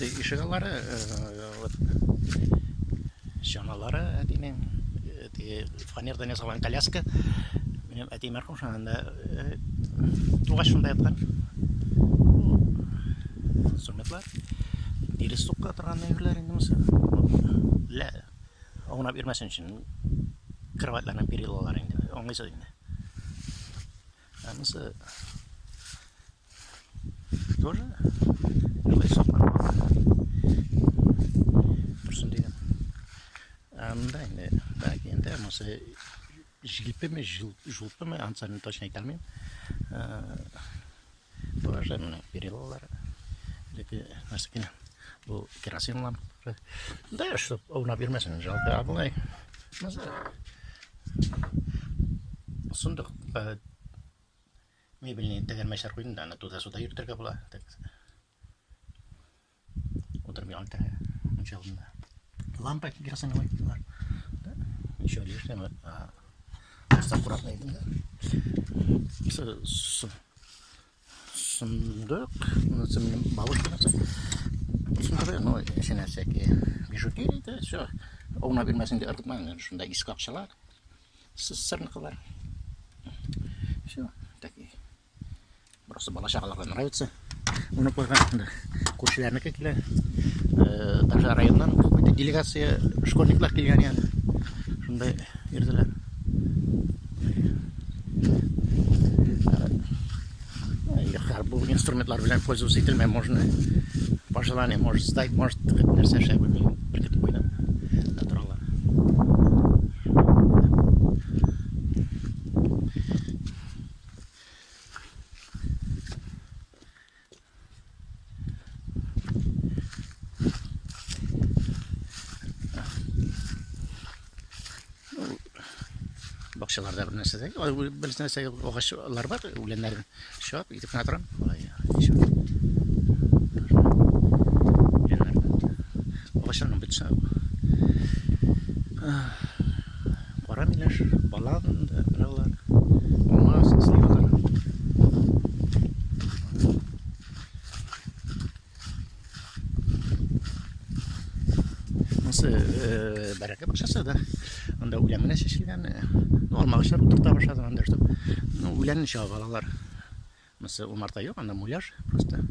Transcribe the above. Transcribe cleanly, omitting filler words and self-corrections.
ишигалары шаналары әтинең фанердан ясалган коляска. Минем әти мәрхүм шунда тугаш шунда яткан. Суметлар. Дирис сукка торган нәйләр инде мысы. Лә. Оңна бирмәсен өчен кроватларның перилалар инде. Оңгыйсы инде. Анысы тоже жилой сукмар. Турсын деген. Анда инде бәки инде мысы жилпеме, жулпеме, ансаны точно әйтә алмыйм. Тоже перилалар. Леки нәрсәкене. Бу керосин лампалары. Да, что оңна бирмәсен, жалко абылай. Сундук мебельный тегәрмәчләр куйдым да, аны туда-сюда йөртергә була. Утырмый алты мунчалында. Лампа керосиновая бар. Еще лишнее. Аккуратно идем, да. Сундук, бабушка. Сундук, ну, еще на всякие бижутерии, да, все. Оңна бирмәсен дип ыртмаган, шунда иске акчалар, сырныкылар. Все, такие. Просто бала-чагаларга нравится. Уны койган күршеләрнеке килә. Даже районнан какой-то делегация школьниклар килгән яны. Шунда йөрделәр. Бұл инструментлар белән пользоваться ителмәй, можно по желанию, может сдать, может нәрсә эшләп белмим, беркетеп куйдым. Натураллар. Бакчаларда бер нәрсә, бер нәрсә агачлар бар, үләннәрен шап итеп кенә торам. Агачларның битсә. Кара миләш, балан да бералар. Алмас, сливалар. Бәрәкә бакчасы да. Анда үләнне чәчелгән. Алмагачлар утырта башлады анда что. Ну, үләнне чагалалар. Мысы умарта юк, анда муляж просто.